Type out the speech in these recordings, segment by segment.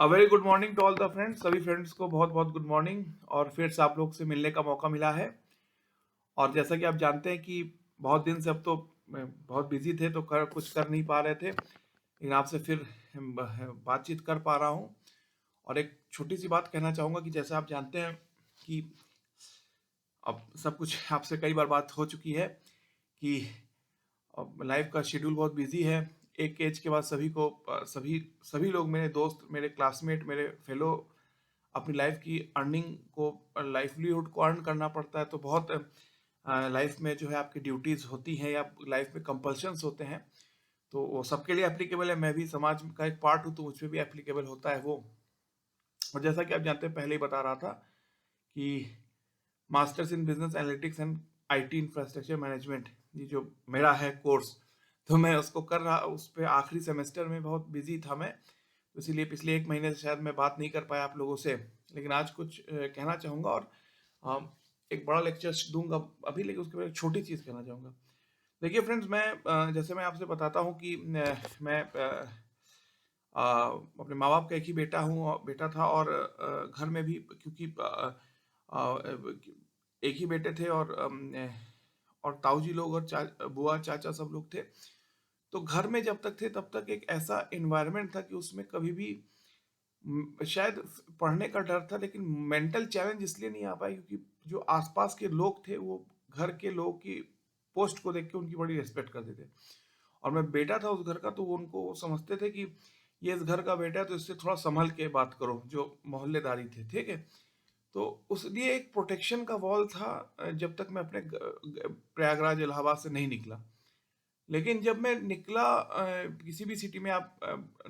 Very good morning to all the friends. सभी friends को बहुत बहुत गुड मॉर्निंग। और फिर से आप लोग से मिलने का मौका मिला है। और जैसा कि आप जानते हैं कि बहुत दिन से अब तो बहुत बिजी थे तो कुछ कर नहीं पा रहे थे, लेकिन आपसे फिर बातचीत कर पा रहा हूँ। और एक छोटी सी बात कहना चाहूँगा कि जैसे आप जानते हैं कि अब सब कुछ आपसे कई बार बात हो चुकी है कि अब लाइफ का शेड्यूल बहुत बिजी है। एक एज के बाद सभी को सभी सभी लोग, मेरे दोस्त, मेरे क्लासमेट, मेरे फेलो, अपनी लाइफ की अर्निंग को, लाइवलीहुड को अर्न करना पड़ता है। तो बहुत लाइफ में जो है आपकी ड्यूटीज होती हैं या लाइफ में कंपल्शंस होते हैं। तो वो सबके लिए एप्लीकेबल है। मैं भी समाज का एक पार्ट हूँ तो मुझ पर भी एप्लीकेबल होता है वो। और जैसा कि आप जानते हैं, पहले ही बता रहा था कि masters in business analytics and IT infrastructure management, ये जो मेरा है कोर्स, तो मैं उसको कर रहा, उस पर आखिरी सेमेस्टर में बहुत बिजी था मैं। तो इसीलिए पिछले एक महीने से शायद मैं बात नहीं कर पाया आप लोगों से। लेकिन आज कुछ कहना चाहूँगा और एक बड़ा लेक्चर दूंगा अभी, लेकिन उसके बाद एक छोटी चीज़ कहना चाहूँगा। देखिए फ्रेंड्स, मैं जैसे मैं आपसे बताता हूँ कि मैं अपने माँ बाप का एक ही बेटा हूँ, बेटा था। और घर में भी क्योंकि एक ही बेटे थे और ताऊ जी लोग और बुआ चाचा सब लोग थे। तो घर में जब तक थे तब तक एक ऐसा एनवायरनमेंट था कि उसमें कभी भी शायद पढ़ने का डर था, लेकिन मेंटल चैलेंज इसलिए नहीं आ पाए क्योंकि जो आसपास के लोग थे वो घर के लोग की पोस्ट को देख के उनकी बड़ी रिस्पेक्ट करते थे। और मैं बेटा था उस घर का, तो वो उनको वो समझते थे कि ये इस घर का बेटा है तो इससे थोड़ा संभल के बात करो, जो मोहल्लेदारी थे, ठीक है। तो उसलिए एक प्रोटेक्शन का वॉल था जब तक मैं अपने प्रयागराज इलाहाबाद से नहीं निकला। लेकिन जब मैं निकला, किसी भी सिटी में, आप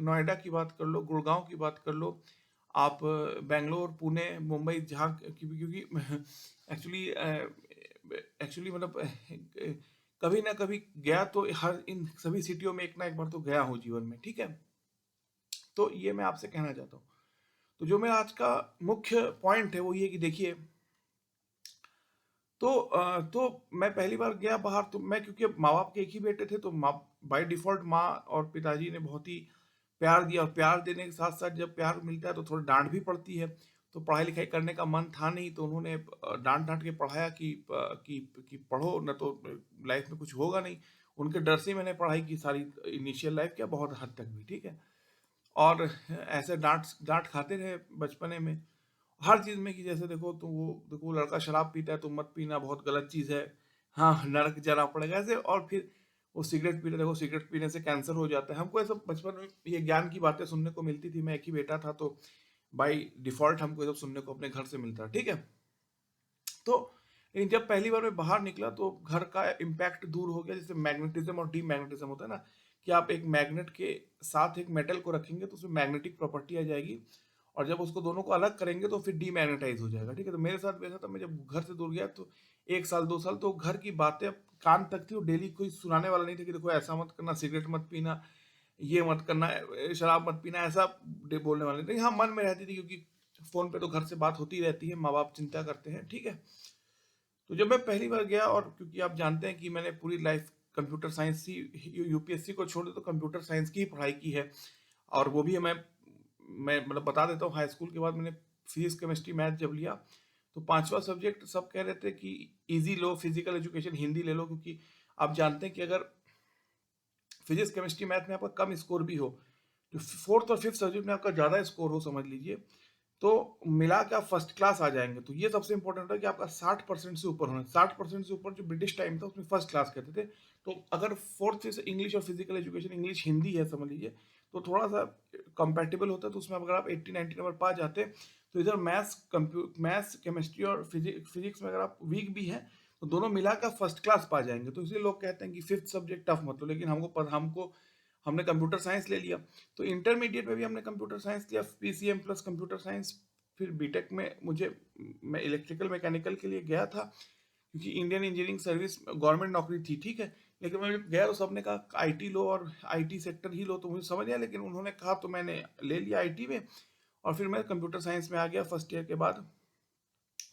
नोएडा की बात कर लो, गुड़गांव की बात कर लो, आप बेंगलोर, पुणे, मुंबई, जहाँ क्योंकि एक्चुअली एक्चुअली मतलब कभी ना कभी गया तो हर इन सभी सिटियों में एक ना एक बार तो गया हूँ जीवन में, ठीक है। तो ये मैं आपसे कहना चाहता हूँ। तो जो मेरा आज का मुख्य पॉइंट है वो ये कि देखिए, तो मैं पहली बार गया बाहर, तो मैं, क्योंकि माँ बाप के एक ही बेटे थे, तो माँ बाय डिफॉल्ट माँ और पिताजी ने बहुत ही प्यार दिया। और प्यार देने के साथ साथ जब प्यार मिलता है तो थोड़ी डांट भी पड़ती है। तो पढ़ाई लिखाई करने का मन था नहीं, तो उन्होंने डांट डांट के पढ़ाया कि पढ़ो, न तो लाइफ में कुछ होगा नहीं। उनके डर से ही मैंने पढ़ाई की, सारी इनिशियल लाइफ क्या, बहुत हद तक भी, ठीक है। और ऐसे डांट डांट खाते रहे बचपने में हर चीज में, कि जैसे देखो लड़का शराब पीता है तो मत पीना, बहुत गलत चीज है, हाँ नरक जाना पड़ेगा ऐसे। और फिर वो सिगरेट पीते, देखो सिगरेट पीने से कैंसर हो जाता है। हमको ऐसा बचपन में ये ज्ञान की बातें सुनने को मिलती थी। मैं एक ही बेटा था तो बाई डिफॉल्ट हमको ये सब सुनने को अपने घर से मिलता, ठीक है। तो लेकिन जब पहली बार मैं बाहर निकला तो घर का इम्पैक्ट दूर हो गया। जैसे मैग्नेटिज्म और डी मैग्नेटिज्म होता है ना, कि आप एक मैग्नेट के साथ एक मेटल को रखेंगे तो उसमें मैग्नेटिक प्रॉपर्टी आ जाएगी, और जब उसको दोनों को अलग करेंगे तो फिर डीमैग्नेटाइज हो जाएगा, ठीक है। तो मेरे साथ वैसा था। मैं जब घर से दूर गया तो 1 साल 2 साल तो घर की बातें कान तक थी, और डेली कोई सुनाने वाला नहीं था कि देखो ऐसा मत करना, सिगरेट मत पीना, ये मत करना, शराब मत पीना, ऐसा बोलने वाले नहीं। हाँ, मन में रहती थी क्योंकि फोन पे तो घर से बात होती रहती है, माँ बाप चिंता करते हैं, ठीक है। तो जब मैं पहली बार गया, और क्योंकि आप जानते हैं कि मैंने पूरी लाइफ कंप्यूटर साइंस ही, यूपीएससी को छोड़ दे तो कंप्यूटर साइंस की ही पढ़ाई की है। और वो भी मैं मतलब बता देता हूँ, हाई स्कूल के बाद मैंने फिजिक्स केमिस्ट्री मैथ जब लिया तो पांचवा सब्जेक्ट सब कह रहे थे कि इजी लो, फिजिकल एजुकेशन हिंदी ले लो, क्योंकि आप जानते हैं कि अगर फिजिक्स केमिस्ट्री मैथ में आपका कम स्कोर भी हो, जो फोर्थ और फिफ्थ सब्जेक्ट में आपका ज़्यादा स्कोर हो, समझ लीजिए, तो मिला के आप फर्स्ट क्लास आ जाएंगे। तो ये सबसे इंपॉर्टेंट होता है कि आपका 60% से ऊपर होना। 60% से ऊपर जो ब्रिटिश टाइम था उसमें फर्स्ट क्लास कहते थे। तो अगर फोर्थ से इंग्लिश और फिजिकल एजुकेशन, इंग्लिश हिंदी है समझ लीजिए, तो थोड़ा सा कंपेटेबल होता है। तो उसमें अगर आप 80-90 नंबर पा जाते, तो इधर मैथ्स केमिस्ट्री और फिजिक्स में अगर आप वीक भी हैं तो दोनों मिलाकर फर्स्ट क्लास पा जाएंगे। तो इसलिए लोग कहते हैं कि फिफ्थ सब्जेक्ट टफ मत लो, लेकिन हमने कंप्यूटर साइंस ले लिया। तो इंटरमीडिएट में भी हमने कंप्यूटर साइंस लिया, पीसीएम प्लस कंप्यूटर साइंस। फिर बीटेक में मैं इलेक्ट्रिकल मैकेनिकल के लिए गया था, क्योंकि इंडियन इंजीनियरिंग सर्विस गवर्नमेंट नौकरी थी, ठीक है। लेकिन मैं जब गया तो सबने कहा आईटी लो और आईटी सेक्टर ही लो, तो मुझे समझ आया, लेकिन उन्होंने कहा तो मैंने ले लिया आईटी में। और फिर मैं कंप्यूटर साइंस में आ गया फर्स्ट ईयर के बाद।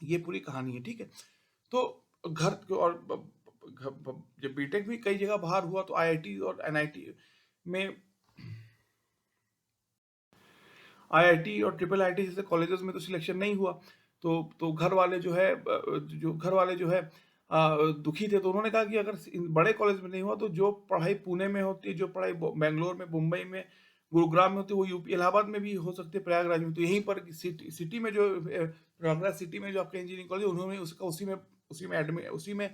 ये पूरी कहानी है, ठीक है। तो और जब बीटेक भी कई जगह बाहर हुआ तो आईआईटी और एनआईटी में आईआईटी और ट्रिपल आईआईटी जैसे कॉलेजेस में तो सिलेक्शन नहीं हुआ। तो घर वाले जो है दुखी थे। तो उन्होंने कहा कि अगर इन बड़े कॉलेज में नहीं हुआ तो जो पढ़ाई पुणे में होती है, जो पढ़ाई बेंगलोर में, मुंबई में, गुरुग्राम में होती है, वो यूपी इलाहाबाद में भी हो सकती है, प्रयागराज में। तो यहीं पर सिटी में जो प्रयागराज सिटी में जो आपका इंजीनियरिंग कॉलेज, उन्होंने उसका उसी में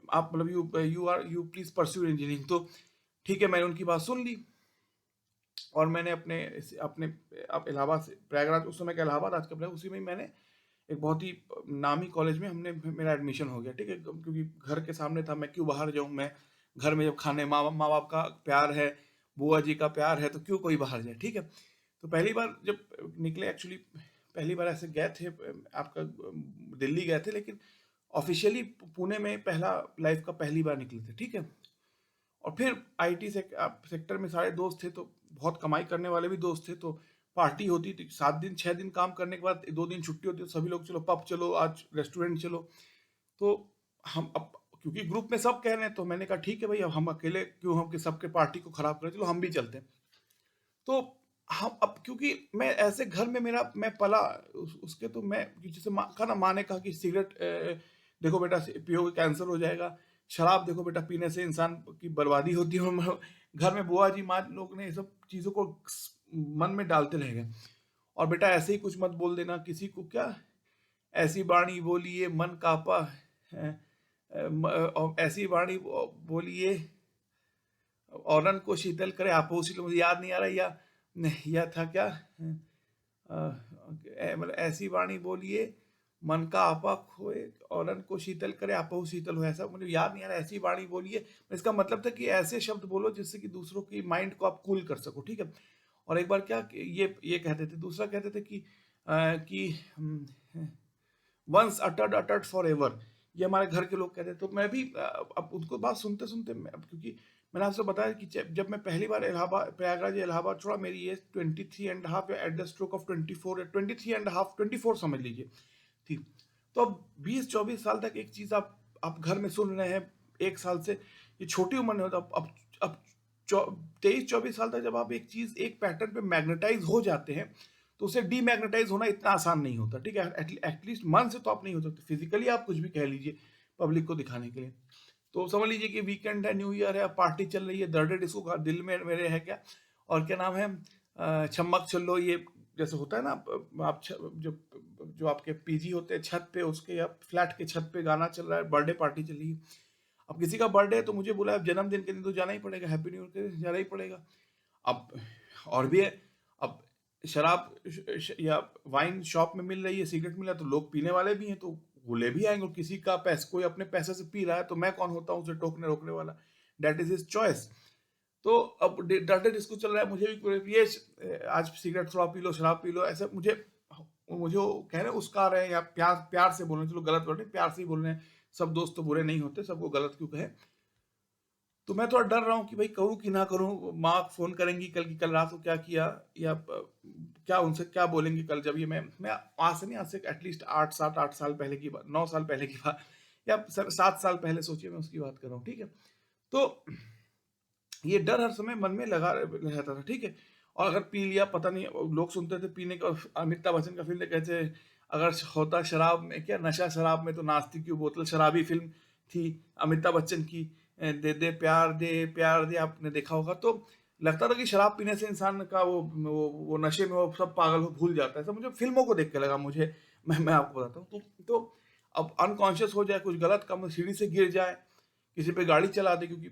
आप मतलब यू प्लीज परस्यू इंजीनियरिंग। तो ठीक है, मैंने उनकी बात सुन ली और मैंने अपने अपने अब इलाहाबाद से प्रयागराज, उस समय का इलाहाबाद, आज का प्रयाग, उसी में ही मैंने एक बहुत ही नामी कॉलेज में हमने मेरा एडमिशन हो गया। ठीक है, क्योंकि घर के सामने था, मैं क्यों बाहर जाऊं। मैं घर में जब खाने माँ बाप का प्यार है, बुआ जी का प्यार है, तो क्यों कोई बाहर जाए। ठीक है, तो पहली बार जब निकले, एक्चुअली पहली बार ऐसे गए थे आपका दिल्ली गए थे, लेकिन ऑफिशियली पुणे में पहला लाइफ का पहली बार निकले थे। ठीक है, और फिर आईटी सेक्टर में सारे दोस्त थे, तो बहुत कमाई करने वाले भी दोस्त थे। तो पार्टी होती थी, 7 दिन 6 दिन काम करने के बाद 2 दिन छुट्टी होती, तो सभी लोग चलो पब चलो, आज रेस्टोरेंट चलो। तो हम अब क्योंकि ग्रुप में सब कह रहे हैं, तो मैंने कहा ठीक है भाई, अब हम अकेले क्यों हम कि सबके पार्टी को खराब करें, चलो हम भी चलते हैं। तो हम अब क्योंकि मैं ऐसे घर में मैं पला उसके, तो मैं जैसे कहा ना, माँ ने कहा कि सिगरेट देखो बेटा पियोगे कैंसर हो जाएगा, शराब देखो बेटा पीने से इंसान की बर्बादी होती है। और घर में बुआ जी माँ लोग ने ये सब चीज़ों को मन में डालते रह गए। और बेटा ऐसे ही कुछ मत बोल देना किसी को, क्या ऐसी वाणी बोलिए मन कापा है, और ऐसी वाणी बोलिए औरन को शीतल करे आपो शीतल। मुझे याद नहीं आ रहा, या था क्या, मतलब ऐसी वाणी बोलिए मन का आपा खोए औरन को शीतल करे आपो शीतल हो, ऐसा मुझे याद नहीं आ रहा। ऐसी वाणी बोलिए, इसका मतलब था कि ऐसे शब्द बोलो जिससे कि दूसरों की माइंड को आप कूल कर सको। ठीक है, और एक बार क्या ये कहते थे, दूसरा कहते थे कि once uttered uttered forever, ये हमारे घर के लोग कहते हैं। तो मैं भी अब उनको बात सुनते सुनते क्योंकि मैंने आपसे बताया कि जब मैं पहली बार इलाहाबाद प्रयागराज या इलाहाबाद छोड़ा, मेरी एज 23.5 या एट द स्ट्रोक ऑफ 24 या 23.5 24 समझ लीजिए थी। तो अब 20-24 साल तक एक चीज आप घर में सुन रहे हैं, 1 साल से, ये छोटी उम्र में होता। अब 23-24 साल तक जब आप एक चीज एक पैटर्न पे मैग्नेटाइज हो जाते हैं, तो उसे डीमैग्नेटाइज होना इतना आसान नहीं होता। ठीक है, एटलीस्ट मन से तो आप नहीं हो सकते, फिजिकली आप कुछ भी कह लीजिए पब्लिक को दिखाने के लिए। तो समझ लीजिए कि वीकेंड है, न्यू ईयर है, पार्टी चल रही है, दर्डे डिस्को का दिल में मेरे है क्या, और क्या नाम है, छम्मक चलो, ये जैसे होता है ना, आप जो आपके पीजी होते हैं छत पे, उसके या फ्लैट के छत पे गाना चल रहा है, बर्थडे पार्टी चल रही है। अब किसी का बर्थडे है तो मुझे बुलाया, जन्मदिन के दिन तो जाना ही पड़ेगा, हैप्पी न्यू ईयर के दिन जाना ही पड़ेगा। अब और भी है, अब शराब या वाइन शॉप में मिल रही है, सिगरेट मिल रहा है, तो लोग पीने वाले भी हैं, तो वो ले भी आएंगे। किसी का पैसे, कोई अपने पैसे से पी रहा है, तो मैं कौन होता हूँ उसे टोकने रोकने वाला। That is his choice. तो अब डाटा डिस्को चल रहा है, मुझे भी ये आज सिगरेट थोड़ा पी लो, शराब पी लो, ऐसा मुझे मुझे वो कह रहे हैं उसका रहे हैं, या प्यार प्यार से बोल रहे हैं, चलो गलत बोल रहे हैं, प्यार से ही बोल रहे हैं। सब दोस्त तो बुरे नहीं होते, सबको गलत क्यों कहे। तो मैं थोड़ा डर रहा हूँ कि भाई करूँ कि ना करूँ, माँ फोन करेंगी कल की, कल रात को क्या किया, या क्या उनसे क्या बोलेंगी कल, जब ये मैं आज से नहीं, आज से एटलीस्ट 8 7 8 साल पहले की बात, 9 साल पहले की बात, या 7 साल पहले सोचिए, मैं उसकी बात कर रहा हूँ। ठीक है, तो ये डर हर समय मन में लगा रहता था। ठीक है, और अगर पी लिया, पता नहीं, लोग सुनते थे पीने का, अमिताभ बच्चन का फिल्म कहते, अगर होता शराब में क्या नशा, शराब में तो नाचती क्यों बोतल। शराबी फिल्म थी अमिताभ बच्चन की, दे दे प्यार दे प्यार दे, आपने देखा होगा। तो लगता था कि शराब पीने से इंसान का वो नशे में वो सब पागल हो भूल जाता है। सब मुझे फिल्मों को देख के लगा मुझे, मैं आपको बताता हूँ। तो अब अनकॉन्शियस हो जाए, कुछ गलत काम, सीढ़ी से गिर जाए, किसी पे गाड़ी चला दे, क्योंकि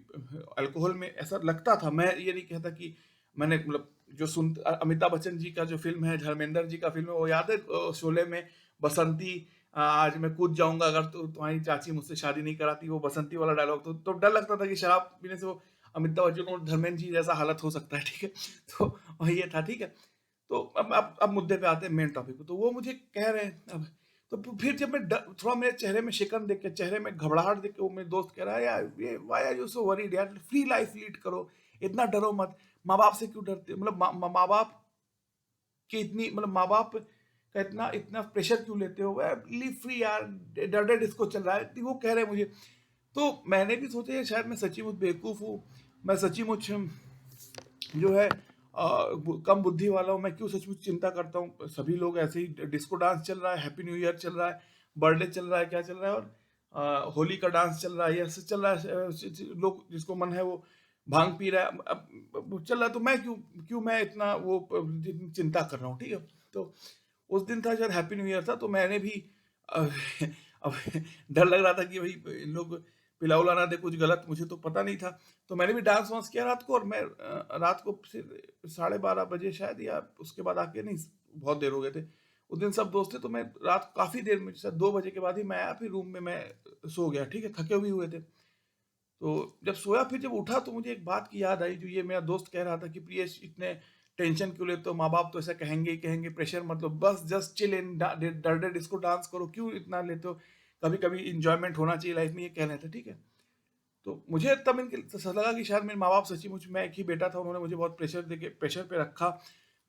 अल्कोहल में ऐसा लगता था। मैं ये नहीं कहता कि मैंने मतलब जो सुन, अमिताभ बच्चन जी का जो फिल्म है, धर्मेंद्र जी का फिल्म है, वो याद है शोले में बसंती, आज मैं कूद जाऊंगा अगर तुम्हारी चाची मुझसे शादी नहीं कराती, वो बसंती वाला डायलॉग। तो डर लगता था कि शराब पीने से वो अमिताभ बच्चन और धर्मेंद्र जी जैसा हालत हो सकता है। ठीक है, तो ये था। ठीक है, तो अब मुद्दे पे आते हैं, मेन टॉपिक पे। तो वो मुझे कह रहे हैं अब, तो फिर जब मैं थोड़ा मेरे चेहरे में शिकन देख के, चेहरे में घबराहट देख के, वो मेरे दोस्त कह रहा है, यार ये why are you so worried यार, फ्री लाइफ लीड करो, इतना डरो मत, माँ बाप से क्यों डरते हो? मतलब माँ बाप की इतनी, मतलब माँ बाप का इतना इतना प्रेशर क्यों लेते हो? लिव फ्री यार, डर डिस्को चल रहा है, तो वो कह रहे हैं मुझे। तो मैंने भी सोचा शायद मैं सच्ची मुच बेवकूफ़ हूँ, मैं सच्ची मुच जो है कम बुद्धि वाला हूँ, मैं क्यों सचमुच चिंता करता हूँ। सभी लोग ऐसे ही, डिस्को डांस चल रहा है, हैप्पी न्यू ईयर चल रहा है, बर्थडे चल रहा है, क्या चल रहा है, और होली का डांस चल रहा है, ये ऐसे चल रहा है। लोग जिसको मन है वो भांग पी रहा है, अब चल रहा है, तो मैं क्यों क्यों मैं इतना वो चिंता कर रहा हूँ, ठीक है। तो उस दिन था शायद हैप्पी न्यू ईयर था, तो मैंने भी अ, अब डर लग रहा था कि भाई इन लोग पिला उला ना दे कुछ गलत, मुझे तो पता नहीं था। तो मैंने भी डांस वांस किया रात को, और मैं रात को फिर 12:30 बजे शायद, या उसके बाद आके, नहीं बहुत देर हो गए थे। उस दिन सब दोस्त थे, तो मैं रात को काफ़ी देर में, शायद 2 बजे के बाद ही मैं आया, फिर रूम में मैं सो गया, ठीक है, थके हुए थे। तो जब सोया, फिर जब उठा, तो मुझे एक बात की याद आई, जो ये मेरा दोस्त कह रहा था कि प्रियेश इतने टेंशन क्यों लेते हो, माँ बाप तो ऐसा कहेंगे ही कहेंगे, प्रेशर मतलब, बस जस्ट चिल इन, डर इसको डांस करो, क्यों इतना लेते हो, कभी कभी इंजॉयमेंट होना चाहिए लाइफ में, ये कह रहे थे, ठीक है। तो मुझे तब इनके तो लगा कि शायद मेरे माँ बाप सच्ची मुझ, मैं एक ही बेटा था, उन्होंने मुझे बहुत प्रेशर देके प्रेशर पे रखा,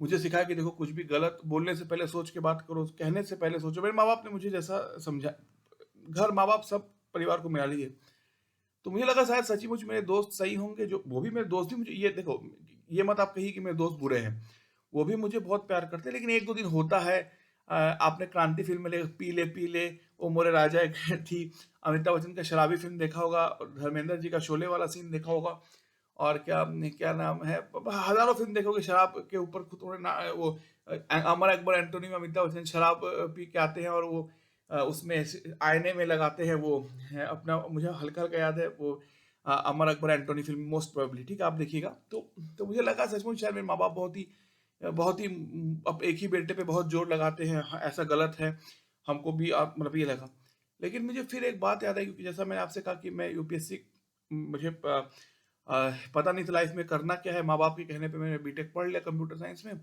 मुझे सिखाया कि देखो कुछ भी गलत बोलने से पहले सोच के बात करो, कहने से पहले सोचो। मेरे माँ बाप ने मुझे जैसा समझा, घर माँ बाप सब परिवार को मिला लिए, तो मुझे लगा शायद सच्ची-मुच मेरे दोस्त सही होंगे, जो वो भी मेरे दोस्त भी मुझे, ये देखो, ये मत आप कहिए कि मेरे दोस्त बुरे हैं। वो भी मुझे बहुत प्यार करते हैं, लेकिन 1-2 दिन होता है। आपने क्रांति फ़िल्म में पी ले ओ मोरे राजा एक थी, अमिताभ बच्चन का शराबी फ़िल्म देखा होगा, और धर्मेंद्र जी का शोले वाला सीन देखा होगा, और क्या क्या नाम है, हज़ारों फ़िल्म देखोगे शराब के ऊपर, खुद थोड़े ना वो अमर अकबर एंटोनी में अमिताभ बच्चन शराब पी के आते हैं, और वो उसमें आईने में लगाते हैं वो है अपना, मुझे हल्का हल्का याद है वो Amar Akbar Anthony film, most probably, ठीक है, आप देखिएगा। तो मुझे लगा सचमुच शायद मेरे माँ बाप बहुत ही अब एक ही बेटे पे बहुत जोर लगाते हैं, हाँ, ऐसा गलत है, हमको भी मतलब ये लगा। लेकिन मुझे फिर एक बात याद आई, क्योंकि जैसा मैंने आपसे कहा कि मैं यूपीएससी, मुझे पता नहीं था लाइफ में करना क्या है, माँ बाप के कहने पे मैंने बीटेक पढ़ लिया कंप्यूटर साइंस में,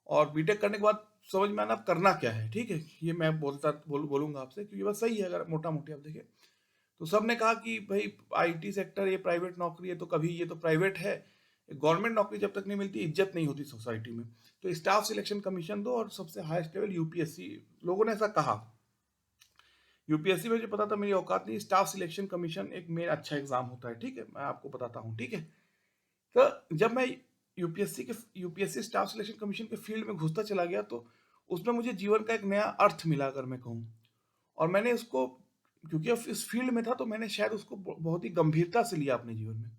और बीटेक करने के बाद समझ में आना अब करना क्या है, ठीक है। ये मैं बोलूंगा आपसे, क्योंकि बस सही है, अगर मोटा मोटी आप देखें। तो सबने कहा कि भाई आईटी सेक्टर ये प्राइवेट नौकरी है, तो कभी ये तो प्राइवेट है, गवर्नमेंट नौकरी जब तक नहीं मिलती इज्जत नहीं होती सोसाइटी में, तो स्टाफ सिलेक्शन कमीशन दो, और सबसे हाईएस्ट लेवल यूपीएससी। लोगों ने ऐसा कहा, यूपीएससी में मुझे पता था मेरी औकात नहीं, स्टाफ सिलेक्शन कमीशन एक मेन अच्छा एग्जाम होता है, ठीक है, मैं आपको बताता हूँ, ठीक है। तो जब मैं यूपीएससी स्टाफ सिलेक्शन कमीशन के फील्ड में घुसता चला गया, तो उसमें मुझे जीवन का एक नया अर्थ मिला, अगर मैं कहूँ। और मैंने उसको, क्योंकि अब इस फील्ड में था, तो मैंने शायद उसको बहुत ही गंभीरता से लिया अपने जीवन में।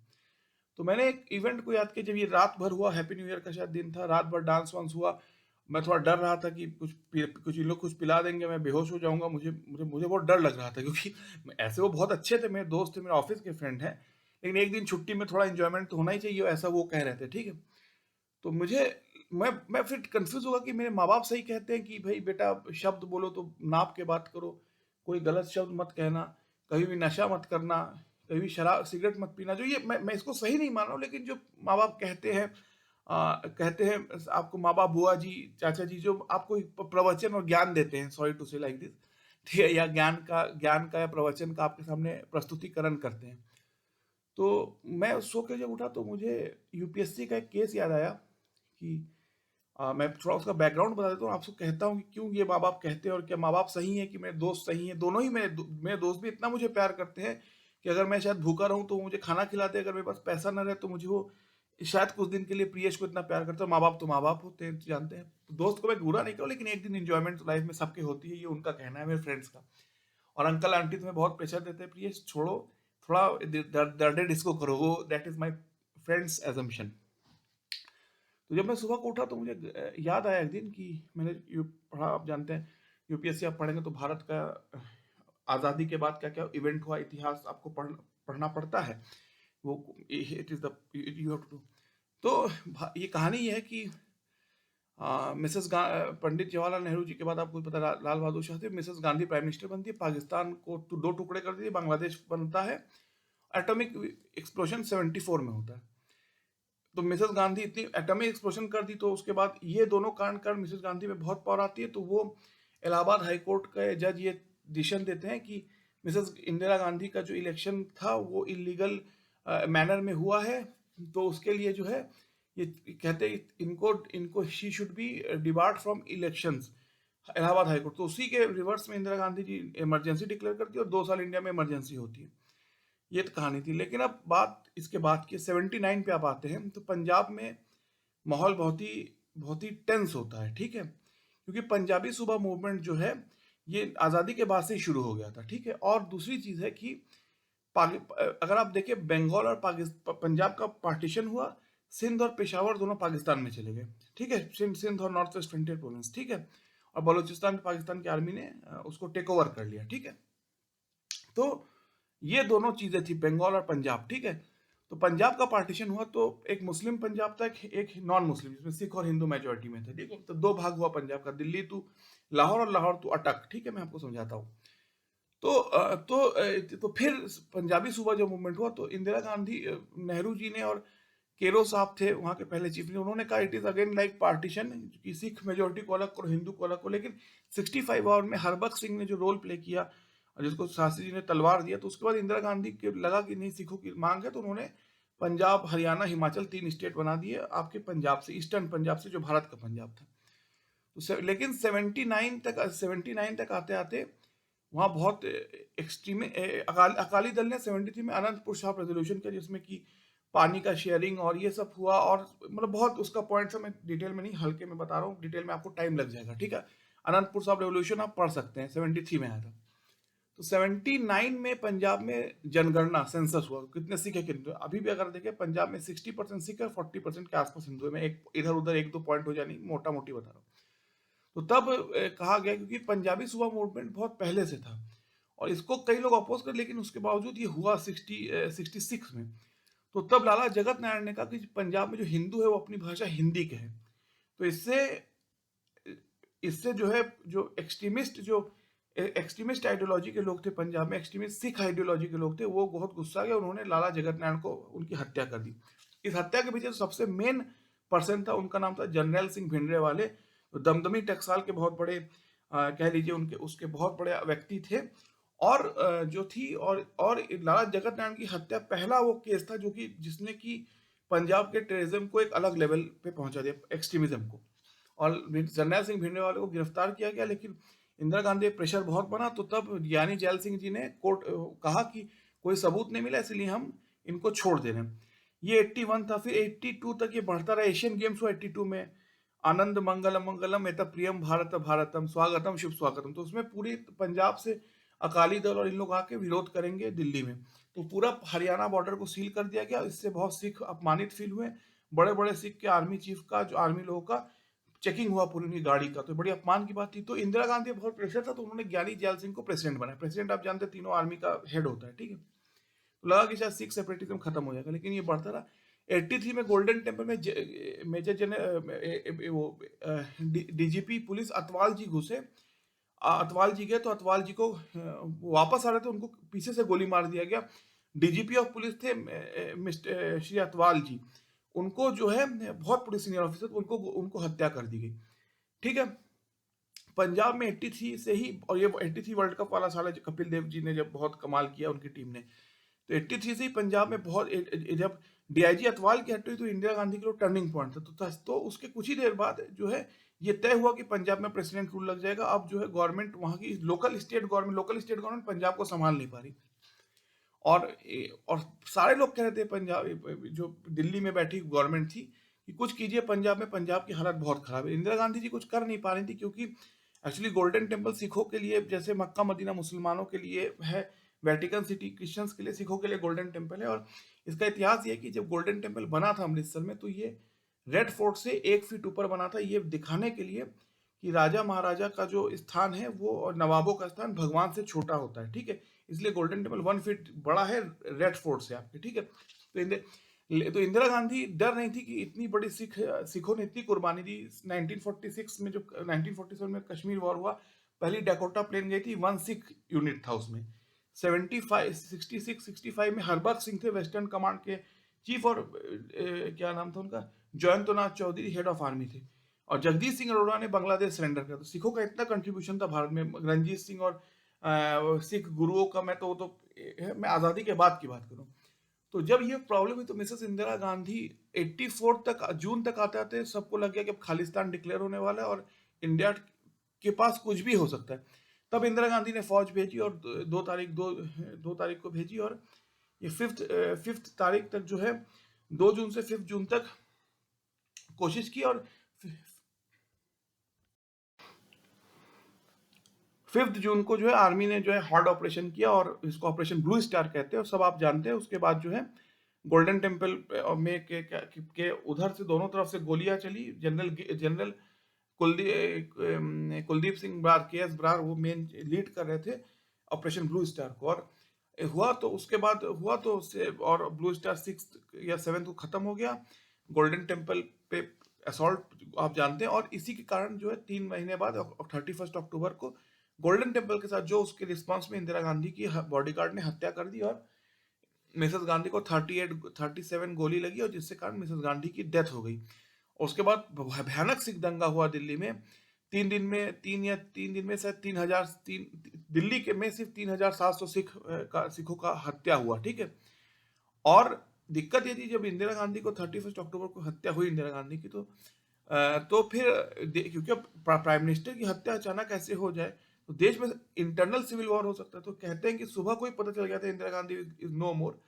तो मैंने एक इवेंट को याद किया, जब ये रात भर हुआ, हैप्पी न्यू ईयर का शायद दिन था, रात भर डांस वांस हुआ। मैं थोड़ा डर रहा था कि कुछ ये लोग कुछ पिला देंगे, मैं बेहोश हो जाऊंगा, मुझे बहुत डर लग रहा था, क्योंकि ऐसे वो बहुत अच्छे थे, मेरे दोस्त थे, मेरे ऑफिस के फ्रेंड हैं, लेकिन एक दिन छुट्टी में थोड़ा इंजॉयमेंट तो होना ही चाहिए, ऐसा वो कह रहे थे, ठीक है। तो मुझे, मैं फिर कंफ्यूज होगा कि मेरे माँ बाप सही कहते हैं कि भाई बेटा, शब्द बोलो तो नाप के बात करो, कोई गलत शब्द मत कहना, कभी भी नशा मत करना, कभी भी शराब सिगरेट मत पीना, जो ये मैं इसको सही नहीं मान रहा हूँ, लेकिन जो माँ बाप कहते हैं, कहते हैं आपको, माँ बाप, बुआ जी, चाचा जी, जो आपको एक प्रवचन और ज्ञान देते हैं, सॉरी टू से लाइक दिस, ठीक है, या ज्ञान का या प्रवचन का आपके सामने प्रस्तुतिकरण करते हैं। तो मैं सो के जब उठा, तो मुझे यूपीएससी का एक केस याद आया, कि मैं थोड़ा उसका बैकग्राउंड बता देता हूँ, आपको कहता हूँ कि क्यों ये माँ बाप कहते हैं, और क्या माँ बाप सही हैं कि मेरे दोस्त सही हैं। दोनों ही मेरे दोस्त भी इतना मुझे प्यार करते हैं कि अगर मैं शायद भूखा रहूँ तो वो मुझे खाना खिलाते, अगर मेरे पास पैसा ना रहे तो मुझे वो शायद कुछ दिन के लिए प्रियेश को इतना प्यार करते हैं। माँ बाप तो माँ बाप होते हैं, तो जानते हैं। तो दोस्त को मैं बुरा नहीं करूँ, लेकिन एक दिन इंजॉयमेंट तो लाइफ में सबके होती है, ये उनका कहना है, मेरे फ्रेंड्स का। और अंकल आंटी तुम्हें बहुत प्रेशर देते हैं, प्रियेश छोड़ो, थोड़ा दर्द डिस्को करो, वो that is my friends assumption. तो जब मैं सुबह को उठा, तो मुझे याद आया एक दिन कि मैंने पढ़ा, आप जानते हैं यूपीएससी आप पढ़ेंगे तो भारत का आज़ादी के बाद क्या क्या इवेंट हुआ, इतिहास आपको पढ़ना पड़ता है, वो it is the you have to do. तो ये कहानी ये है कि पंडित जवाहरलाल नेहरू जी के बाद आपको पता है, Lal Bahadur Shastri, Mrs Gandhi prime minister बनती है, पाकिस्तान को दो टुकड़े कर दिए, बांग्लादेश बनता है, एटॉमिक एक्सप्लोजन 74 में होता है। तो मिसेस गांधी इतनी एटॉमिक एक्सप्लोजन कर दी, तो उसके बाद ये दोनों कारण मिसेस गांधी में बहुत पावर आती है, तो वो इलाहाबाद हाई कोर्ट के जज ये डिसीजन देते हैं कि मिसेस इंदिरा गांधी का जो इलेक्शन था वो इलीगल मैनर में हुआ है, तो उसके लिए जो है ये कहते हैं इनको इनको she should be debarred from elections, Allahabad high court. तो उसी के रिवर्स में इंदिरा गांधी जी इमरजेंसी डिक्लेयर करती है, और 2 साल इंडिया में इमरजेंसी होती है। ये तो कहानी थी। लेकिन अब बात इसके बाद की 79 पे आप आते हैं, तो पंजाब में माहौल बहुत ही टेंस होता है, ठीक है, क्योंकि पंजाबी सूबा मूवमेंट जो है ये आज़ादी के बाद से ही शुरू हो गया था, ठीक है। और दूसरी चीज़ है कि अगर आप देखें बंगाल और पंजाब का पार्टीशन हुआ, सिंध और पेशावर दोनों पाकिस्तान में चले गए, ठीक है, सिंध और नॉर्थ वेस्ट फ्रंटियर प्रोविंस, ठीक है, और बलूचिस्तान पाकिस्तान की आर्मी ने उसको टेक ओवर कर लिया, ठीक है। तो ये दोनों चीजें थी, बंगाल और पंजाब, ठीक है। तो पंजाब का पार्टीशन हुआ तो एक मुस्लिम पंजाब था, एक नॉन मुस्लिम, जिसमें सिख और हिंदू मेजोरिटी में थे, ठीक है। तो दो भाग हुआ पंजाब का, दिल्ली टू लाहौर और लाहौर टू अटक, ठीक है, मैं आपको समझाता हूँ। तो फिर पंजाबी सूबा जो मूवमेंट हुआ तो इंदिरा गांधी, नेहरू जी ने और केरो साहब थे वहाँ के पहले चीफ मिनिस्टर, उन्होंने कहा it is again like partition, कि सिख मेजोरिटी को अलग करो, हिंदू को अलग करो। लेकिन 65 आवर में हरबख्श सिंह ने जो रोल प्ले किया और जिसको शास्त्री जी ने तलवार दिया, तो उसके बाद इंदिरा गांधी के लगा कि नहीं, सिखों की मांग है, तो उन्होंने पंजाब, हरियाणा, हिमाचल 3 स्टेट बना दिए आपके पंजाब से, ईस्टर्न पंजाब से, जो भारत का पंजाब था। तो लेकिन 79 तक आते आते वहाँ बहुत एक्सट्रीम अकाली दल ने 73 में अनंतपुर साहब रेजोल्यूशन किया, जिसमें कि पानी का शेयरिंग और ये सब हुआ, और मतलब बहुत उसका पॉइंट है, मैं डिटेल में नहीं, हल्के में बता रहा हूँ, डिटेल में आपको टाइम लग जाएगा, ठीक है। अनंतपुर साहब रेवोल्यूशन आप पढ़ सकते हैं, 73 में आया था। तो 79 में पंजाब में जनगणना, सेंसस हुआ, कितने सिख है कितने, अभी भी अगर देखें पंजाब में 60% सिख है, 40% के आसपास हिंदू है। मैं एक इधर उधर एक दो पॉइंट हो जानी, मोटा मोटी बता रहा हूँ। तो तब कहा गया, क्योंकि पंजाबी सूबा मूवमेंट बहुत पहले से था और इसको कई लोग अपोज कर, लेकिन उसके बावजूद ये हुआ 66 में। तो तब लाला जगत नारायण ने कहा कि पंजाब में जो हिंदू है वो अपनी भाषा हिंदी के है। तो इससे इससे जो है, जो एक्सट्रीमिस्ट आइडियोलॉजी के लोग थे पंजाब में, एक्सट्रीमिस्ट सिख आइडियोलॉजी के लोग थे, वो बहुत गुस्सा गए, उन्होंने लाला जगत नारायण को उनकी हत्या कर दी। इस हत्या के पीछे सबसे मेन पर्सन था, उनका नाम था जर्नैल सिंह भिंडरावाले, दमदमी टकसाल के बहुत बड़े कह लीजिए उनके उसके बहुत बड़े व्यक्ति थे। और जो थी और लाला जगत नारायण की हत्या पहला वो केस था जो कि जिसने कि पंजाब के टेररिज्म को एक अलग लेवल पे पहुंचा दिया, एक्सट्रीमिज्म को। और जर्नैल सिंह भिंडरावाले को गिरफ्तार किया गया, लेकिन इंदिरा गांधी प्रेशर बहुत बना, तो तब ज्ञानी जैल सिंह जी ने कोर्ट कहा कि कोई सबूत नहीं मिला, इसलिए हम इनको छोड़ दे रहे हैं। ये 81 था, फिर 82 तक ये बढ़ता रहा। एशियन गेम्स हुआ 82 में, आनंद मंगलम मंगलम एत प्रियम भारत भारतम स्वागतम शुभ स्वागतम, तो उसमें पूरी पंजाब से अकाली दल और इन लोग आके विरोध करेंगे दिल्ली में। तो पूरा हरियाणा बॉर्डर को सील कर दिया गया, इससे बहुत सिख अपमानित फील हुए। बड़े बड़े सिख के आर्मी चीफ का, जो आर्मी लोगों का चेकिंग हुआ पूरी उनकी गाड़ी का, तो बड़ी अपमान की बात थी। तो इंदिरा गांधी बहुत प्रेशर था, तो उन्होंने ज्ञानी जैल सिंह को प्रेसिडेंट बनाया। प्रेसिडेंट आप जानते हैं तीनों आर्मी का हेड होता है, ठीक है। तो लगा कि शायद सिख सेपरेटिज्म खत्म हो जाएगा, लेकिन ये बढ़ता रहा। 83 में गोल्डन टेम्पल में मेजर जनरल वो डीजीपी पुलिस अतवाल जी घुसे। अतवाल जी गए तो अतवाल जी को वापस आ रहे थे, उनको पीछे से गोली मार दिया गया। डीजीपी ऑफ पुलिस थे मिस्टर श्री अतवाल जी, उनको जो है बहुत बड़े सीनियर ऑफिसर, उनको उनको हत्या कर दी गई, ठीक है। पंजाब में 83 से ही, और ये 83 वर्ल्ड कप वाला साल है, कपिल देव जी ने जब बहुत कमाल किया उनकी टीम ने, तो 83 से ही पंजाब में बहुत जब डीआईजी अतवाल की हत्या हुई तो इंदिरा गांधी के लिए टर्निंग पॉइंट था। तो उसके कुछ ही देर बाद जो है ये तय हुआ कि पंजाब में प्रेसिडेंट रूल लग जाएगा। अब जो है गवर्नमेंट वहाँ की लोकल स्टेट गवर्नमेंट पंजाब को संभाल नहीं पा रही। और और सारे लोग कह रहे थे, पंजाब जो दिल्ली में बैठी गवर्नमेंट थी, कि कुछ कीजिए पंजाब में, पंजाब की हालत बहुत खराब है। इंदिरा गांधी जी कुछ कर नहीं पा रही थी, क्योंकि एक्चुअली गोल्डन टेम्पल सिखों के लिए जैसे मक्का मदीना मुसलमानों के लिए है, वेटिकन सिटी क्रिश्चियंस के लिए, सिखों के लिए गोल्डन टेम्पल है। और इसका इतिहास ये है कि जब गोल्डन टेम्पल बना था अमृतसर में, तो ये रेड फोर्ट से 1 फीट ऊपर बना था, ये दिखाने के लिए कि राजा महाराजा का जो स्थान है वो, और नवाबों का स्थान भगवान से छोटा होता है, ठीक है। इसलिए गोल्डन टेम्पल 1 फीट बड़ा है रेड फोर्ट से आपके, ठीक है। तो इंदिरा गांधी डर नहीं थी कि इतनी बड़ी सिखों ने इतनी कुर्बानी दी। 1946 में, जो 1947 में कश्मीर वॉर हुआ, पहली डकोटा प्लेन गई थी, 1 सिख यूनिट था उसमें। 65 में हरबख्श सिंह थे वेस्टर्न कमांड के चीफ, और क्या नाम था उनका, जयंतनाथ चौधरी हेड ऑफ आर्मी थे। और जगदीश सिंह अरोड़ा ने बांग्लादेश सरेंडर किया। तो सिखों का इतना कंट्रीब्यूशन था भारत में, रंजीत सिंह और सिख गुरुओं का। मैं आज़ादी के बाद की बात करूं, तो जब ये प्रॉब्लम हुई तो मिसेस इंदिरा गांधी 84 तक, जून तक आते आते सबको लग गया कि अब खालिस्तान डिक्लेयर होने वाला है और इंडिया के पास कुछ भी हो सकता है। तब इंदिरा गांधी ने फौज भेजी, और 2 तारीख को भेजी, और ये फिफ्थ तारीख तक जो है, 2 जून से 5 जून तक कोशिश की और 5 जून को जो है आर्मी ने जो है हॉट ऑपरेशन किया और इसको ऑपरेशन ब्लू स्टार कहते हैं और सब आप जानते हैं। उसके बाद जो है गोल्डन टेम्पल में के उधर से दोनों तरफ से गोलियां चली। जनरल कुलदीप सिंह ब्रार, के एस ब्रार वो मेन लीड कर रहे थे ऑपरेशन ब्लू स्टार को। और हुआ तो उसके बाद हुआ तो उससे और ब्लू स्टार 6 या 7 को खत्म हो गया। गोल्डन टेम्पल पे असॉल्ट आप जानते हैं और इसी के कारण जो है 3 महीने बाद 31 अक्टूबर को गोल्डन टेम्पल के साथ जो उसके रिस्पांस में इंदिरा गांधी की बॉडीगार्ड ने हत्या कर दी और मिसेस गांधी को 37 गोली लगी और जिससे कारण मिसेस गांधी की डेथ हो गई। और उसके बाद भयानक सिख दंगा हुआ दिल्ली में। 3 दिन में शायद 3,000 दिल्ली के में सिर्फ 3,700 सिखों का हत्या हुआ। ठीक है। और दिक्कत ये थी जब इंदिरा गांधी को 31 अक्टूबर को हत्या हुई इंदिरा गांधी की तो फिर क्योंकि अब प्राइम मिनिस्टर की हत्या अचानक ऐसे हो जाए तो देश में इंटरनल सिविल वॉर हो सकता है। तो कहते हैं कि सुबह को ही पता चल गया था Indira Gandhi is no more.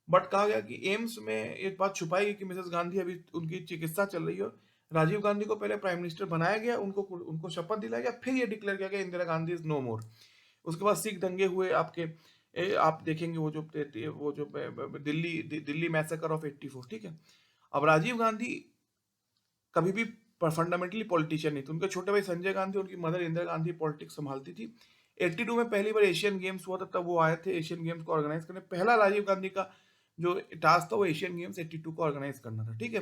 But कहा गया कि एम्स में एक बात छुपाई गई कि मिसेस गांधी अभी उनकी चिकित्सा चल रही है। राजीव गांधी को पहले प्राइम मिनिस्टर बनाया गया, उनको शपथ दिलाया गया, फिर ये डिक्लेयर किया गया इंदिरा गांधी इज नो मोर। उसके बाद सिख दंगे हुए आपके आप देखेंगे वो जो दिल्ली मैसेकर ऑफ 84। ठीक है। अब राजीव गांधी कभी भी फंडामेंटली पॉलिटिशियन नहीं थे। उनके छोटे भाई संजय गांधी, उनकी मदर इंदिरा गांधी पॉलिटिक्स संभालती थी। 82 में पहली बार एशियन गेम्स हुआ था, तब वो आए थे एशियन गेम्स को ऑर्गेनाइज करने। पहला राजीव गांधी का जो टास्क था वो एशियन गेम्स 82 को ऑर्गेनाइज करना था। ठीक है।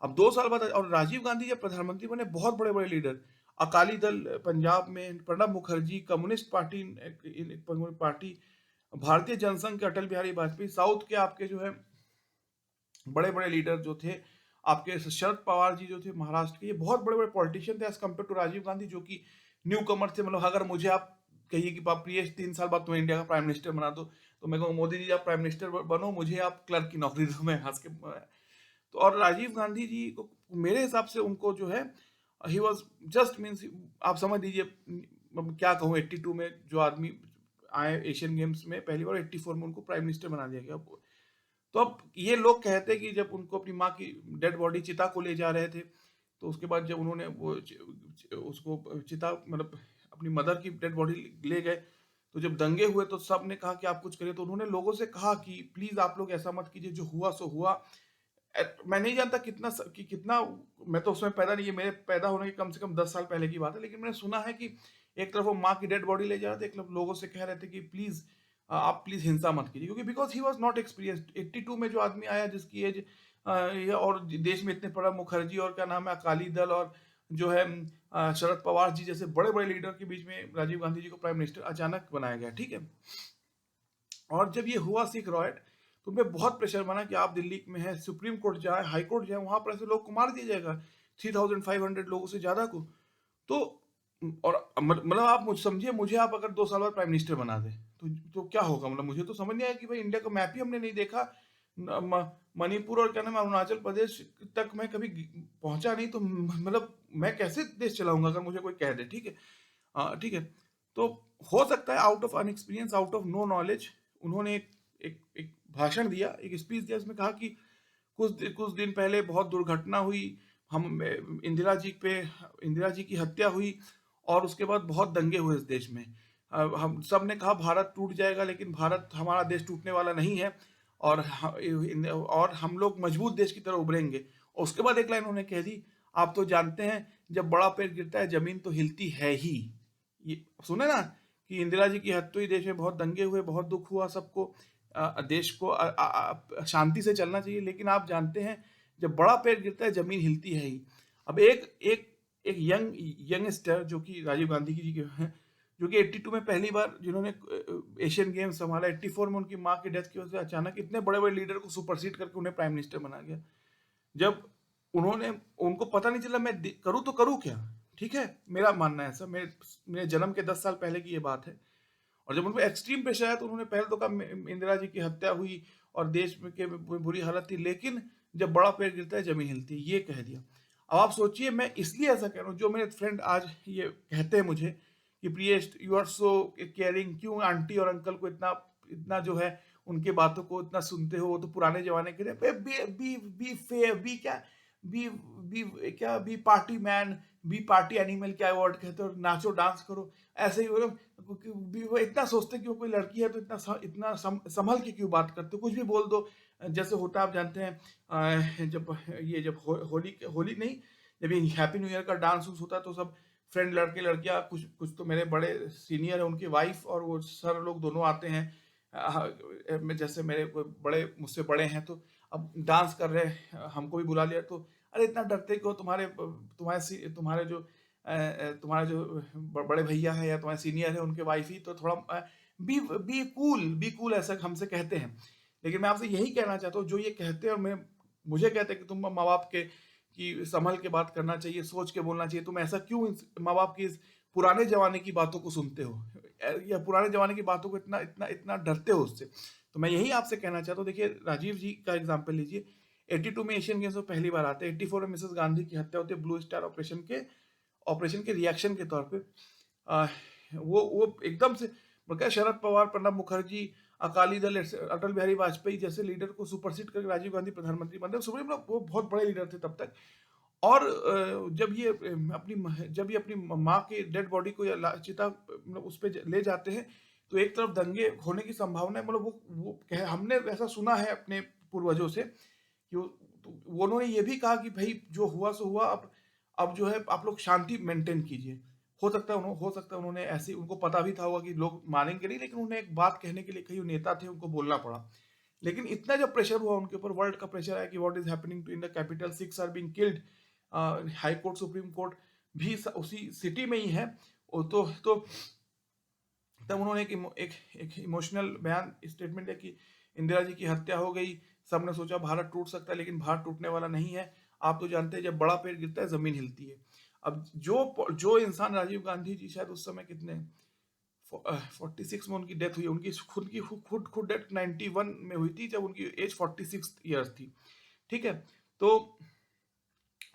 अब 2 साल बाद और राजीव गांधी जब प्रधानमंत्री बने बहुत बड़े बड़े लीडर अकाली दल पंजाब में प्रणब मुखर्जी, कम्युनिस्ट पार्टी भारतीय जनसंघ के अटल बिहारी वाजपेयी, साउथ के आपके जो है बड़े बड़े लीडर जो थे आपके शरद पवार जी जो थे महाराष्ट्र के, ये बहुत बड़े बड़े पॉलिटिशियन थे as compared to Rajiv Gandhi जो कि न्यू कमर थे। मतलब अगर मुझे आप कहिए कि प्रिय 3 साल बाद तुम्हें इंडिया का प्राइम मिनिस्टर बना दो तो मैं कहूँ मोदी जी आप प्राइम मिनिस्टर बनो, मुझे आप क्लर्क की नौकरी दो, मैं हंस के तो। और राजीव गांधी जी को मेरे हिसाब से उनको जो है ही वॉज जस्ट मीन्स आप समझ लीजिए क्या कहूँ 82 में जो आदमी आए एशियन गेम्स में पहली बार, 84 में उनको प्राइम मिनिस्टर बना दिया गया। तो अब ये लोग कहते हैं कि जब उनको अपनी माँ की डेड बॉडी चिता को ले जा रहे थे तो उसके बाद जब उन्होंने वो उसको चिता मतलब अपनी मदर की डेड बॉडी ले गए तो जब दंगे हुए तो सब ने कहा कि आप कुछ करिए। तो उन्होंने लोगों से कहा कि प्लीज आप लोग ऐसा मत कीजिए, जो हुआ सो हुआ। मैं नहीं जानता कितना मैं तो उसमें पैदा नहीं है, मेरे पैदा होने के कम से कम 10 साल पहले की बात है, लेकिन मैंने सुना है कि एक तरफ वो माँ की डेड बॉडी ले जा रहे थे, एक तरफ लोगों से कह रहे थे कि प्लीज आप प्लीज हिंसा मत कीजिए, क्योंकि because he was not experienced. 82 में जो आदमी आया जिसकी एज और देश में इतने बड़ा मुखर्जी और क्या नाम है अकाली दल और जो है शरद पवार जी जैसे बड़े बड़े लीडर के बीच में राजीव गांधी जी को प्राइम मिनिस्टर अचानक बनाया गया। ठीक है। और जब ये हुआ सिख रॉयट तो उनपे बहुत प्रेशर बना कि आप दिल्ली में है, सुप्रीम कोर्ट जाए, हाई कोर्ट जाए, वहां पर ऐसे लोग को मार दिया जाएगा 3500 लोगों से ज्यादा को। तो और मतलब आप मुझे समझिए, मुझे आप अगर 2 साल बाद प्राइम मिनिस्टर बना दे तो क्या होगा। मतलब मुझे तो समझ नहीं आया कि भाई इंडिया का मैप ही हमने नहीं देखा, मणिपुर और क्या नाम है अरुणाचल प्रदेश तक मैं कभी पहुंचा नहीं, तो मतलब मैं कैसे देश चलाऊंगा अगर मुझे कोई कह दे। ठीक है। ठीक है। तो हो सकता है out of unexperience, out of no knowledge उन्होंने एक भाषण दिया, एक स्पीच दिया, उसमें कहा कि कुछ दिन पहले बहुत दुर्घटना हुई, हम इंदिरा जी की हत्या हुई और उसके बाद बहुत दंगे हुए इस देश में। हम सब ने कहा भारत टूट जाएगा, लेकिन भारत हमारा देश टूटने वाला नहीं है और हम लोग मजबूत देश की तरह उभरेंगे। और उसके बाद एक लाइन उन्होंने कह दी, आप तो जानते हैं जब बड़ा पेड़ गिरता है जमीन तो हिलती है ही। ये सुने ना कि इंदिरा जी की हत्या हुई, देश में बहुत दंगे हुए, बहुत दुख हुआ सबको, देश को शांति से चलना चाहिए, लेकिन आप जानते हैं जब बड़ा पेड़ गिरता है जमीन हिलती है ही। अब एक यंगस्टर जो कि राजीव गांधी जी के हैं, जो कि 82 में पहली बार जिन्होंने एशियन गेम्स संभाला, 84 में उनकी माँ की डेथ की वजह से अचानक इतने बड़े बड़े लीडर को सुपरसीड करके उन्हें प्राइम मिनिस्टर बना गया। जब उनको पता नहीं चला मैं करूँ तो करूँ क्या। ठीक है। मेरा मानना है ऐसा, मेरे जन्म के 10 साल पहले की ये बात है। और जब उनको एक्सट्रीम प्रेशर आया तो उन्होंने पहले तो कहा इंदिरा जी की हत्या हुई और देश में के बुरी हालत थी, लेकिन जब बड़ा पेड़ गिरता है जमीन हिलती है, ये कह दिया। अब आप सोचिए, मैं इसलिए ऐसा कह रहा हूँ, जो मेरे फ्रेंड आज ये कहते हैं मुझे कि Priyesh you are so caring, क्यों आंटी और अंकल को इतना इतना जो है उनके बातों को इतना सुनते हो, वो तो पुराने जमाने के बी फेयर, बी क्या be party man, be party animal, क्या वर्ड कहते हो, नाचो डांस करो, ऐसे ही वो इतना सोचते कि वो कोई लड़की है तो इतना संभल के क्यों बात करते हो, कुछ भी बोल दो। जैसे होता आप जानते हैं, जब होली नहीं, जब ये हैप्पी न्यू ईयर का डांस होता है तो सब फ्रेंड लड़के लड़कियां, कुछ कुछ तो मेरे बड़े सीनियर है, उनकी वाइफ और वो सर लोग दोनों आते हैं। जैसे मेरे कोई बड़े मुझसे बड़े हैं तो अब डांस कर रहे हैं, हमको भी बुला लिया तो अरे इतना डरते क्यों, तुम्हारे जो बड़े भैया है या तुम्हारे सीनियर है उनके वाइफ ही तो थोड़ा बी कूल ऐसा हमसे कहते हैं। लेकिन मैं आपसे यही कहना चाहता हूँ, जो ये कहते हैं और मैं मुझे कहते हैं कि तुम माँ बाप के कि संभल के बात करना चाहिए, सोच के बोलना चाहिए, तुम ऐसा क्यों माँ बाप की इस पुराने जमाने की बातों को सुनते हो या पुराने जमाने की बातों को इतना इतना इतना डरते हो उससे। तो मैं यही आपसे कहना चाहता हूँ, देखिए राजीव जी का एग्जाम्पल लीजिए। 82 में एशियन गेम्स में पहली बार आते हैं, 84 में मिसेस गांधी की हत्या होती है ब्लू स्टार ऑपरेशन के रिएक्शन के तौर पे। वो एकदम से मतलब शरद पवार, प्रणब मुखर्जी, अकाली दल, अटल बिहारी वाजपेयी जैसे लीडर को सुपरसीड करके राजीव गांधी प्रधानमंत्री बने। सुप्रीम वो बहुत बड़े लीडर थे तब तक। और जब ये अपनी माँ की डेड बॉडी को या चिता उस पर ले जाते हैं तो एक तरफ दंगे होने की संभावना है, मतलब हमने ऐसा सुना है अपने पूर्वजों से कि वो उन्होंने ये भी कहा कि भाई जो हुआ सो हुआ, अब जो है आप लोग शांति मेंटेन कीजिए। हो सकता है उन्होंने ऐसे, उनको पता भी था होगा कि लोग मानेंगे नहीं, लेकिन उन्हें एक बात कहने के लिए कई नेता थे, उनको बोलना पड़ा। लेकिन इतना जब प्रेशर हुआ उनके ऊपर, वर्ल्ड का प्रेशर आया कि what is happening to in the capital, 6 are being killed, high court supreme court भी उसी सिटी में ही है। तो तब उन्होंने एक इमोशनल बयान स्टेटमेंट दिया कि इंदिरा जी की हत्या हो गई, सबने सोचा भारत टूट सकता है, लेकिन भारत टूटने वाला नहीं है। आप तो जानते हैं जब बड़ा पेड़ गिरता है जमीन हिलती है। अब जो इंसान, राजीव गांधी जी शायद उस समय कितने 46 में उनकी डेथ हुई, उनकी खुद डेथ 91 में हुई थी जब उनकी एज 46 ईयर्स थी। ठीक है, तो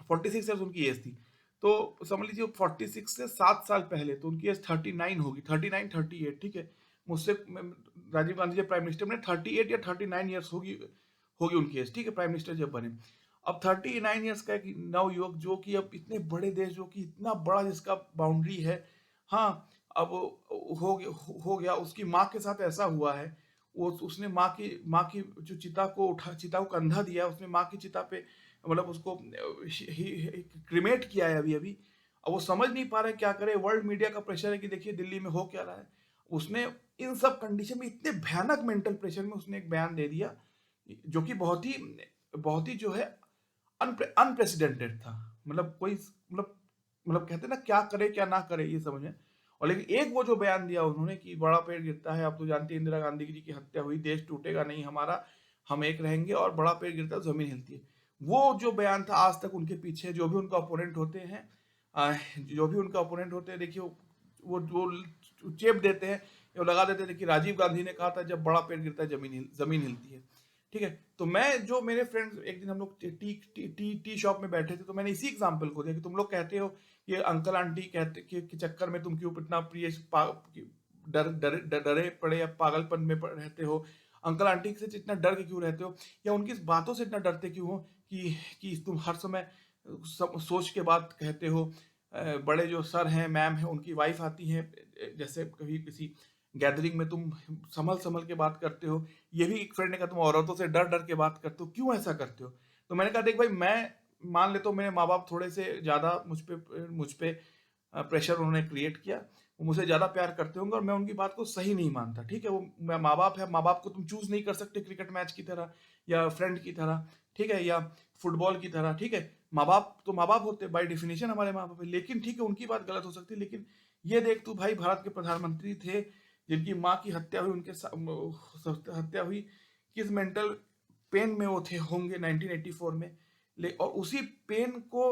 46 ईयर्स उनकी एज थी। तो समझ लीजिए 46 से 7 साल पहले तो उनकी एज 39 होगी, 38। ठीक है, मुझसे राजीव गांधी जब प्राइम मिनिस्टर बने 38 या 39 ईयर्स होगी होगी उनकी एज। ठीक है, प्राइम मिनिस्टर जब बने। अब 39 ईयर्स का एक नव युवक जो कि अब इतने बड़े देश, जो कि इतना बड़ा जिसका बाउंड्री है, हाँ, अब हो गया उसकी माँ के साथ ऐसा हुआ है। उसने माँ की जो चिता को कंधा दिया, उसने माँ की चिता पे मतलब उसको क्रिमेट किया है अभी अभी। अब वो समझ नहीं पा रहे क्या करे, वर्ल्ड मीडिया का प्रेशर है कि देखिए दिल्ली में हो क्या रहा है। उसने इन सब कंडीशन में, इतने भयानक मेंटल प्रेशर में उसने एक बयान दे दिया जो कि बहुत ही जो है अनप्रेसिडेंटेड था। मतलब कोई मतलब कहते ना क्या करे क्या ना करे ये समझ में। और लेकिन एक वो जो बयान दिया उन्होंने कि बड़ा पेड़ गिरता है, आप तो जानते हैं इंदिरा गांधी जी की हत्या हुई, देश टूटेगा नहीं हमारा, हम एक रहेंगे, और बड़ा पेड़ गिरता है जमीन हिलती है। वो जो बयान था, आज तक उनके पीछे जो भी उनका ओपोनेंट होते हैं, देखिए वो चेप देते हैं, वो लगा देते थे कि राजीव गांधी ने कहा था जब बड़ा पेड़ गिरता है जमीन हिलती है। ठीक है, तो मैं जो मेरे फ्रेंड्स, एक दिन हम लोग टी शॉप में बैठे थे, तो मैंने इसी एग्जांपल को दिया कि तुम लोग कहते हो कि अंकल आंटी कहते के चक्कर में तुम क्यों इतना प्रिय डरे पड़े या पागलपन में रहते हो, अंकल आंटी से इतना डर के क्यों रहते हो, या उनकी बातों से इतना डरते क्यों हो कि तुम हर समय सोच के बात कहते हो। बड़े जो सर हैं, मैम हैं, उनकी वाइफ आती हैं, जैसे कभी किसी गैदरिंग में तुम संभल संभल के बात करते हो। ये भी एक फ्रेंड ने कहा तुम औरतों से डर डर के बात करते हो, क्यों ऐसा करते हो। तो मैंने कहा देख भाई, मैं मान लेता हूँ मेरे माँ बाप थोड़े से ज्यादा मुझ पे प्रेशर उन्होंने क्रिएट किया, वो मुझे ज्यादा प्यार करते होंगे और मैं उनकी बात को सही नहीं मानता। ठीक है, वो माँ बाप है, माँ बाप को तुम चूज नहीं कर सकते क्रिकेट मैच की तरह या फ्रेंड की तरह, ठीक है, या फुटबॉल की तरह। ठीक है, माँ बाप तो माँ बाप होते बाय डेफिनेशन, हमारे माँ बाप है, लेकिन ठीक है उनकी बात गलत हो सकती है। लेकिन ये देख तू भाई, भारत के प्रधानमंत्री थे जिनकी माँ की हत्या हुई, हत्या हुई, किस मेंटल पेन में वो थे होंगे 1984 में। और उसी पेन को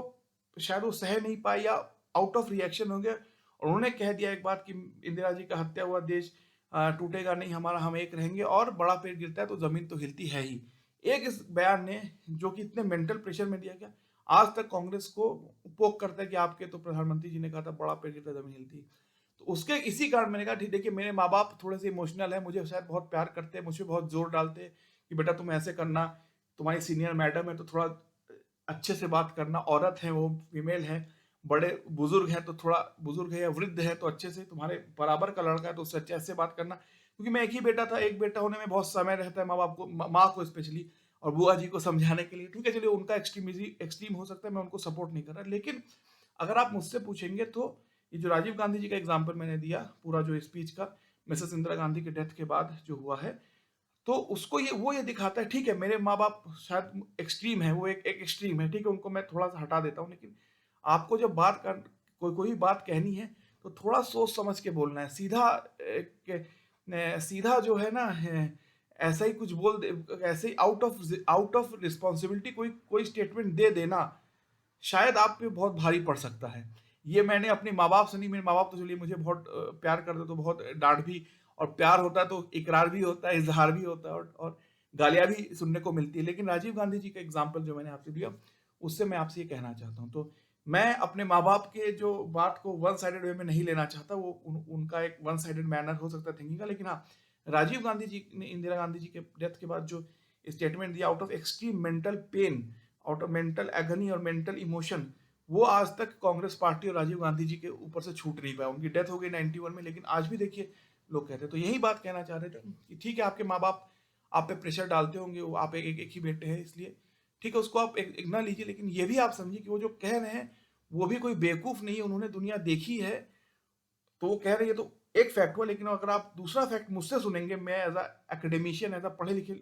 शायद वो सह नहीं पाए या आउट ऑफ रिएक्शन हो गया, और उन्होंने कह दिया एक बात कि इंदिरा जी का हत्या हुआ, देश टूटेगा नहीं हमारा, हम एक रहेंगे, और बड़ा पेड़ गिरता है तो जमीन तो हिलती है ही। एक इस बयान ने, जो कि इतने मेंटल प्रेशर में दिया गया, आज तक कांग्रेस को पोक करता है कि आपके तो प्रधानमंत्री जी ने कहा था बड़ा पेड़ गिरता है जमीन हिलती है। तो उसके इसी कारण मैंने कहा ठीक, देखिए मेरे माँ बाप थोड़े से इमोशनल है, मुझे शायद बहुत प्यार करते हैं, मुझे बहुत जोर डालते हैं कि बेटा तुम ऐसे करना, तुम्हारी सीनियर मैडम है तो थोड़ा अच्छे से बात करना, औरत है वो, फीमेल है, बड़े बुजुर्ग हैं तो थोड़ा, बुजुर्ग है या वृद्ध है तो अच्छे से, तुम्हारे बराबर का लड़का है तो उससे अच्छे से बात करना, क्योंकि मैं एक ही बेटा था, एक बेटा होने में बहुत समय रहता है माँ बाप को, माँ को स्पेशली, और बुआ जी को समझाने के लिए। ठीक है, चलिए उनका एक्सट्रीम हो सकता है, मैं उनको सपोर्ट नहीं कर रहा, लेकिन अगर आप मुझसे पूछेंगे तो ये जो राजीव गांधी जी का एग्जाम्पल मैंने दिया, पूरा जो स्पीच का, मिसेस इंदिरा गांधी के डेथ के बाद जो हुआ है, तो उसको ये दिखाता है, ठीक है मेरे माँ बाप शायद एक्सट्रीम है, वो एक एक्सट्रीम है, ठीक है उनको मैं थोड़ा सा हटा देता हूँ, लेकिन आपको जब बात कर, कोई बात कहनी है तो थोड़ा सोच समझ के बोलना है, सीधा सीधा जो है ना, ऐसा ही कुछ बोल दे, ऐसे ही आउट ऑफ रिस्पॉन्सिबिलिटी कोई कोई स्टेटमेंट दे देना शायद आप पे बहुत भारी पड़ सकता है। ये मैंने अपने माँ बाप से नहीं, मेरे माँ बाप तो चलिए मुझे बहुत प्यार करते, तो बहुत डांट भी, और प्यार होता है तो इकरार भी होता है, इजहार भी होता है, और गालियां भी सुनने को मिलती है, लेकिन राजीव गांधी जी का एग्जाम्पल जो मैंने आपसे दिया, उससे मैं आपसे ये कहना चाहता हूँ। तो मैं अपने माँ बाप के जो बात को वन साइडेड वे में नहीं लेना चाहता, वो उनका एक वन साइडेड मैनर हो सकता है थिंकिंग का, लेकिन हाँ, राजीव गांधी जी ने इंदिरा गांधी जी के डेथ के बाद जो स्टेटमेंट दिया, out of extreme mental pen, out of mental agony और मेंटल इमोशन, वो आज तक कांग्रेस पार्टी और राजीव गांधी जी के ऊपर से छूट नहीं पाया। उनकी डेथ हो गई 91 में, लेकिन आज भी देखिए लोग कहते हैं। तो यही बात कहना चाह रहे थे कि ठीक है, आपके माँ बाप आप पे प्रेशर डालते होंगे, वो आप एक ही बेटे हैं इसलिए ठीक है, उसको आप एक ना लीजिए, लेकिन ये भी आप समझिए कि वो जो कह रहे हैं वो भी कोई बेवकूफ नहीं है, उन्होंने दुनिया देखी है, तो वो कह रही है, तो एक फैक्ट हुआ। लेकिन अगर आप दूसरा फैक्ट मुझसे सुनेंगे, मैं as a academician, as a पढ़े लिखे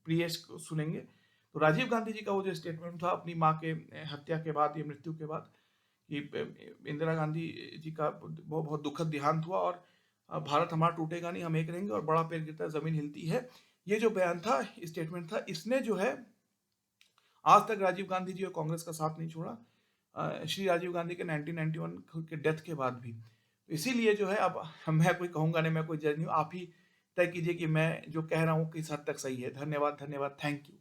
प्रियस को सुनेंगे, तो राजीव गांधी जी का वो जो स्टेटमेंट था अपनी माँ के हत्या के बाद या मृत्यु के बाद, कि इंदिरा गांधी जी का बहुत बहुत दुखद देहांत हुआ, और भारत हमारा टूटेगा नहीं, हम एक रहेंगे, और बड़ा पेड़ गिरता है जमीन हिलती है, ये जो बयान था, स्टेटमेंट था, इसने जो है आज तक राजीव गांधी जी और कांग्रेस का साथ नहीं छोड़ा, श्री राजीव गांधी के 1991 के डेथ के बाद भी। तो इसीलिए जो है, अब मैं कोई कहूंगा नहीं, मैं कोई जज नहीं हूँ, आप ही तय कीजिए कि मैं जो कह रहा हूँ किस हद तक सही है। धन्यवाद, धन्यवाद, थैंक यू।